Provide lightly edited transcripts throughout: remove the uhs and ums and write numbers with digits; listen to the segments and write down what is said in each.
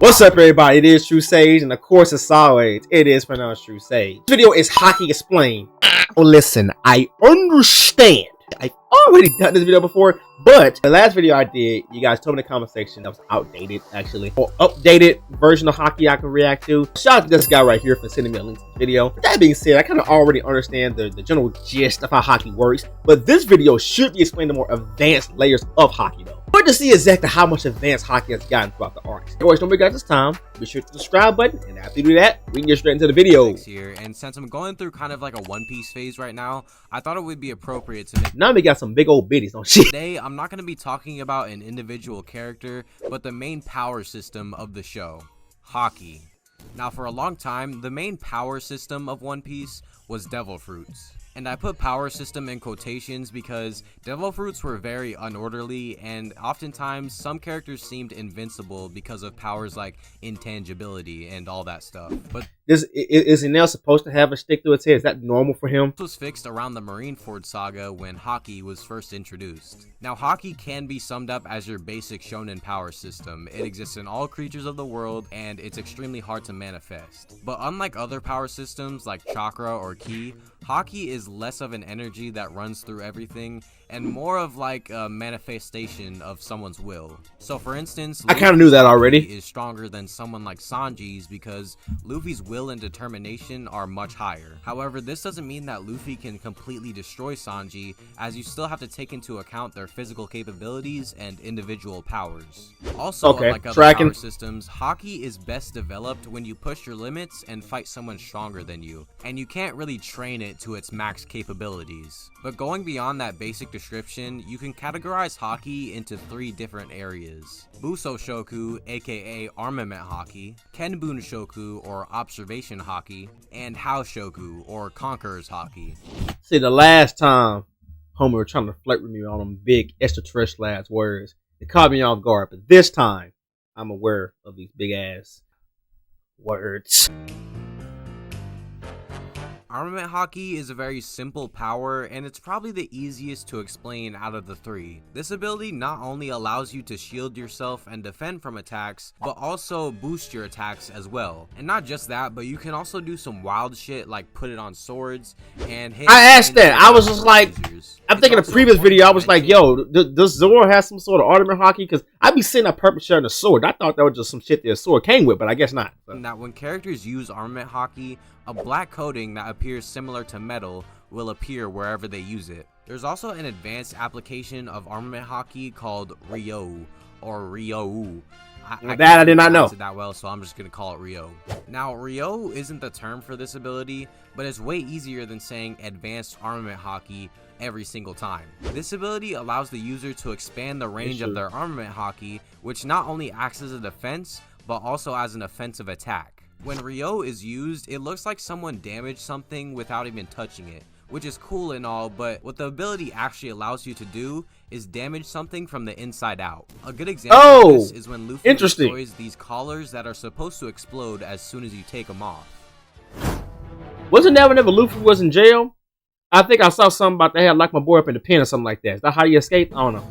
What's up, everybody? It is True Sage, and of course, as always, it is pronounced True Sage. This video is Haki Explained. Oh, listen, I understand. I've already done this video before, but the last video I did, you guys told me in the comment section that was outdated, actually, or updated version of Haki I can react to. Shout out to this guy right here for sending me a link to the video. With that being said, I kind of already understand the general gist of how Haki works, but this video should be explaining the more advanced layers of Haki, though. But to see exactly how much advanced Haki has gotten throughout the arcs. Anyways, don't forget this time, be sure to hit the subscribe button, and after you do that, we can get straight into the video. Here, and since I'm going through kind of like a One Piece phase right now, I thought it would be appropriate to make. Now we got some big old biddies on shit. Today, I'm not going to be talking about an individual character, but the main power system of the show, Haki. Now, for a long time, the main power system of One Piece was Devil Fruits. And I put power system in quotations because Devil Fruits were very unorderly, and oftentimes some characters seemed invincible because of powers like intangibility and all that stuff. But is Enel supposed to have a stick through its head? Is that normal for him? This was fixed around the Marineford saga when Haki was first introduced. Now, Haki can be summed up as your basic shonen power system. It exists in all creatures of the world, and it's extremely hard to manifest. But unlike other power systems like chakra or ki, Haki is less of an energy that runs through everything and more of like a manifestation of someone's will. So for instance, I kind of knew that already. Is stronger than someone like Sanji's because Luffy's will and determination are much higher. However, this doesn't mean that Luffy can completely destroy Sanji, as you still have to take into account their physical capabilities and individual powers. Also, unlike other power systems, Haki is best developed when you push your limits and fight someone stronger than you, and you can't really train it to its max capabilities. But going beyond that basic description, you can categorize Haki into 3 different areas: Buso Shoku, aka Armament Haki, Kenbun Shoku or Observation Haki, and Hao Shoku or Conqueror's Haki. See, the last time homie were trying to flirt with me on them big extraterrestrial ass words, it caught me off guard, but this time I'm aware of these big ass words. Armament Haki is a very simple power, and it's probably the easiest to explain out of the 3. This ability not only allows you to shield yourself and defend from attacks, but also boost your attacks as well. And not just that, but you can also do some wild shit like put it on swords and hit. I asked that. I was just like, I'm thinking of the previous video, I was like, yo, does Zoro have some sort of Armament Haki? Because I be seeing a perpetrating a sword. I thought that was just some shit that a sword came with, but I guess not. So. Now, when characters use Armament Haki, a black coating that appears similar to metal will appear wherever they use it. There's also an advanced application of Armament Haki called Ryo or Ryo. I did not know it that well, so I'm just gonna call it Ryo. Now, Ryo isn't the term for this ability, but it's way easier than saying advanced Armament Haki every single time. This ability allows the user to expand the range of their Armament Haki, which not only acts as a defense, but also as an offensive attack. When Ryo is used, it looks like someone damaged something without even touching it, which is cool and all, but what the ability actually allows you to do is damage something from the inside out. A good example of this is when Luffy destroys these collars that are supposed to explode as soon as you take them off. Wasn't that whenever Luffy was in jail? I think I saw something about they had locked my boy up in the pen or something like that. Is that how you escaped? I don't know.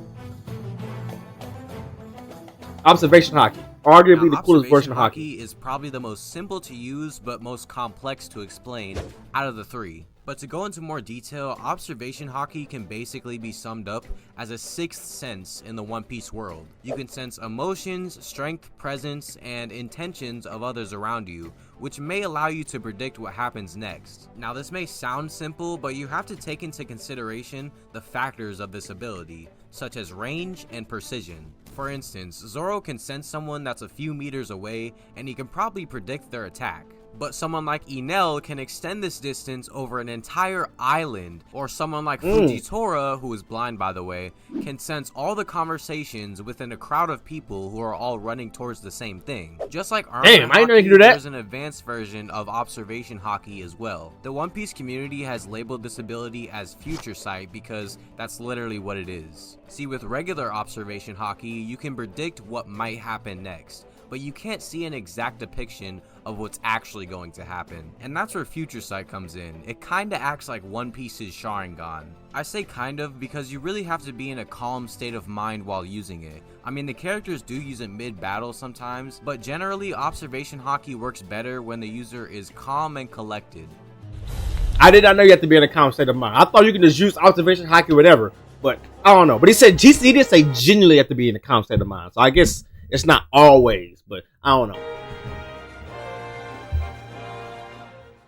Observation Haki. Arguably the coolest version of Haki. Is probably the most simple to use but most complex to explain out of the 3. But to go into more detail, Observation Haki can basically be summed up as a 6th sense in the One Piece world. You can sense emotions, strength, presence, and intentions of others around you, which may allow you to predict what happens next. Now, this may sound simple, but you have to take into consideration the factors of this ability, such as range and precision. For instance, Zoro can sense someone that's a few meters away, and he can probably predict their attack. But someone like Enel can extend this distance over an entire island, or someone like Fujitora, who is blind by the way, can sense all the conversations within a crowd of people who are all running towards the same thing. Just like Armament Haki, there's an advanced version of Observation Haki as well. The One Piece community has labeled this ability as Future Sight because that's literally what it is. See, with regular Observation Haki, you can predict what might happen next, but you can't see an exact depiction of what's actually going to happen. And that's where Future Sight comes in. It kinda acts like One Piece's Sharingan. I say kind of because you really have to be in a calm state of mind while using it. I mean, the characters do use it mid-battle sometimes, but generally Observation Haki works better when the user is calm and collected. I did not know you have to be in a calm state of mind. I thought you could just use Observation Haki, whatever. But I don't know. But he said he did say genuinely have to be in a calm state of mind. So I guess it's not always, but I don't know.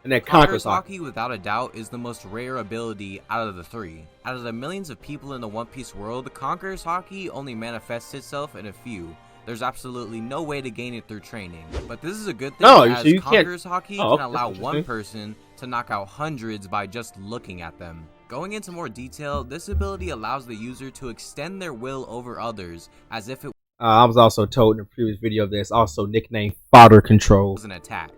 And then Conqueror's Haki, without a doubt, is the most rare ability out of the three. Out of the millions of people in the One Piece world, Conqueror's Haki only manifests itself in a few. There's absolutely no way to gain it through training. But this is a good thing, as you Conqueror's Haki can allow one person to knock out hundreds by just looking at them. Going into more detail, this ability allows the user to extend their will over others as if it I was also told in a previous video that it's also nicknamed fodder control. was an attack.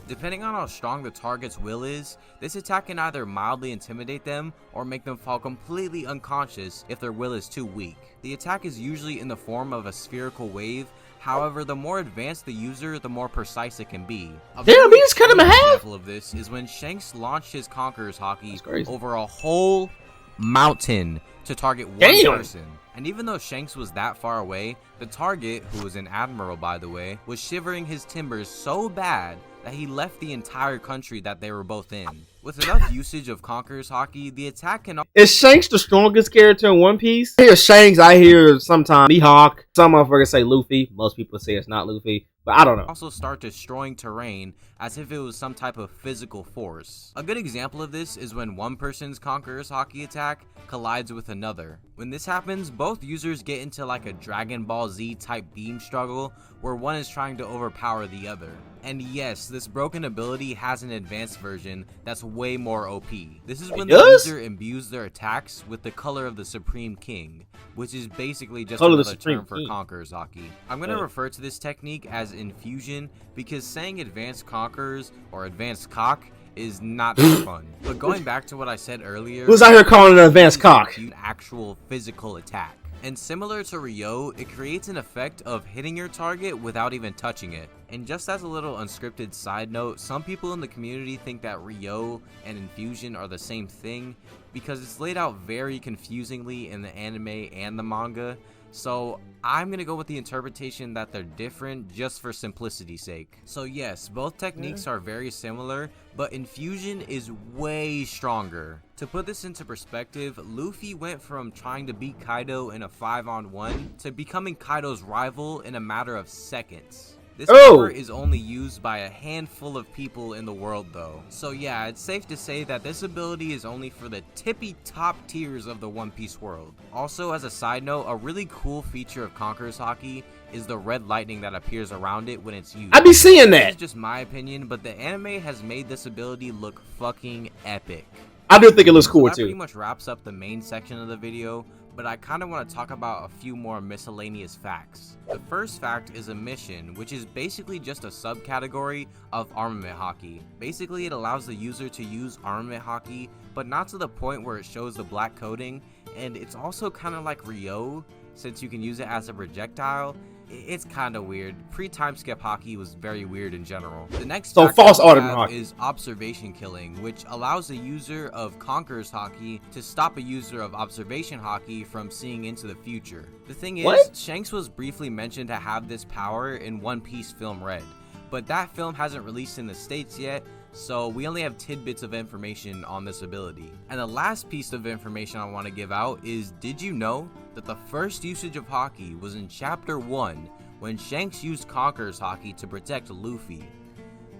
Depending on how strong the target's will is, this attack can either mildly intimidate them or make them fall completely unconscious if their will is too weak. The attack is usually in the form of a spherical wave. However, the more advanced the user, the more precise it can be. Damn, he just cut him in half! An example of this is when Shanks launched his Conqueror's Haki over a whole mountain to target one person. And even though Shanks was that far away, the target, who was an admiral by the way, was shivering his timbers so bad that he left the entire country that they were both in. With enough usage of Conqueror's Haki, the attack can... Is Shanks the strongest character in One Piece? I hear Shanks, I hear sometimes Mihawk, some motherfuckers say Luffy, most people say it's not Luffy, but I don't know. Also start destroying terrain as if it was some type of physical force. A good example of this is when one person's Conqueror's Haki attack collides with another. When this happens, both users get into like a Dragon Ball Z type beam struggle where one is trying to overpower the other. And yes, this broken ability has an advanced version that's way more OP. This is when the user imbues their attacks with the color of the Supreme King, which is basically just another term for Conqueror's Haki. I'm going to refer to this technique as infusion because saying advanced conquerors or advanced cock is not that fun. But going back to what I said earlier, who's out here calling it an advanced cock? An actual physical attack. And similar to Ryo, it creates an effect of hitting your target without even touching it. And just as a little unscripted side note, some people in the community think that Ryo and infusion are the same thing because it's laid out very confusingly in the anime and the manga. So I'm gonna go with the interpretation that they're different just for simplicity's sake. So yes, both techniques are very similar, but infusion is way stronger. To put this into perspective, Luffy went from trying to beat Kaido in a 5-on-1 to becoming Kaido's rival in a matter of seconds. This power is only used by a handful of people in the world though. So yeah, it's safe to say that this ability is only for the tippy top tiers of the One Piece world. Also, as a side note, a really cool feature of Conqueror's Haki is the red lightning that appears around it when it's used. I be seeing that. This is just my opinion, but the anime has made this ability look fucking epic. I do think it looks cool that too. Pretty much wraps up the main section of the video, but I kind of want to talk about a few more miscellaneous facts. The first fact is a mission, which is basically just a subcategory of Armament Haki. Basically, it allows the user to use Armament Haki, but not to the point where it shows the black coating, and it's also kind of like Ryo, since you can use it as a projectile. It's kind of weird. Pre-time skip Haki was very weird in general. The next false Armament Haki is observation killing, which allows the user of Conqueror's Haki to stop a user of Observation Haki from seeing into the future. The thing is, Shanks was briefly mentioned to have this power in One Piece film Red, but that film hasn't released in the States yet, so we only have tidbits of information on this ability. And the last piece of information I want to give out is, did you know that the first usage of Haki was in Chapter 1 when Shanks used Conqueror's Haki to protect Luffy?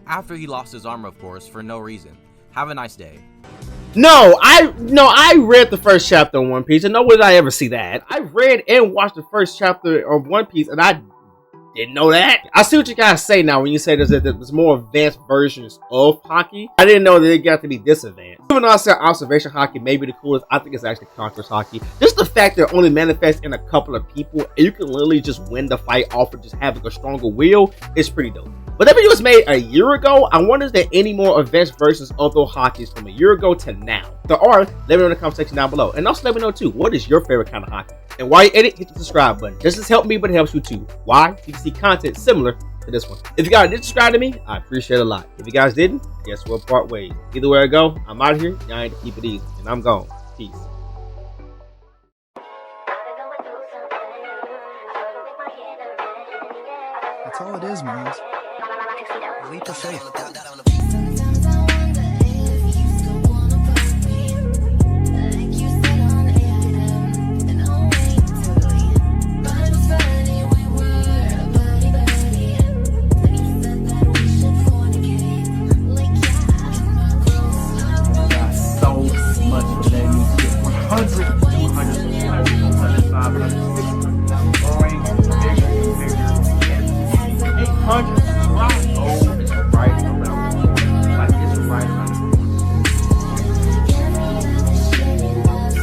After he lost his armor, of course, for no reason. Have a nice day. No, I read the first chapter of One Piece, and nowhere did I ever see that. I read and watched the first chapter of One Piece, and I didn't know that. I see what you guys say now when you say there's more advanced versions of Haki. I didn't know that it got to be this advanced. Even though I said Observation Haki may be the coolest, I think it's actually Conqueror's Haki. Just the fact that it only manifests in a couple of people, and you can literally just win the fight off of just having a stronger will, is pretty dope. But that video was made a year ago. I wonder if there are any more advanced versions of those Hakis from a year ago to now. If there are, let me know in the comment section down below. And also let me know too, what is your favorite kind of Haki? And while you edit, hit the subscribe button. This just helps me, but it helps you too. Why? You can see content similar to this one. If you guys did subscribe to me, I appreciate it a lot. If you guys didn't, guess we'll part ways. Either way I go, I'm out of here. Y'all ain't to keep it easy. And I'm gone. Peace. That's all it is, man. Leap of faith.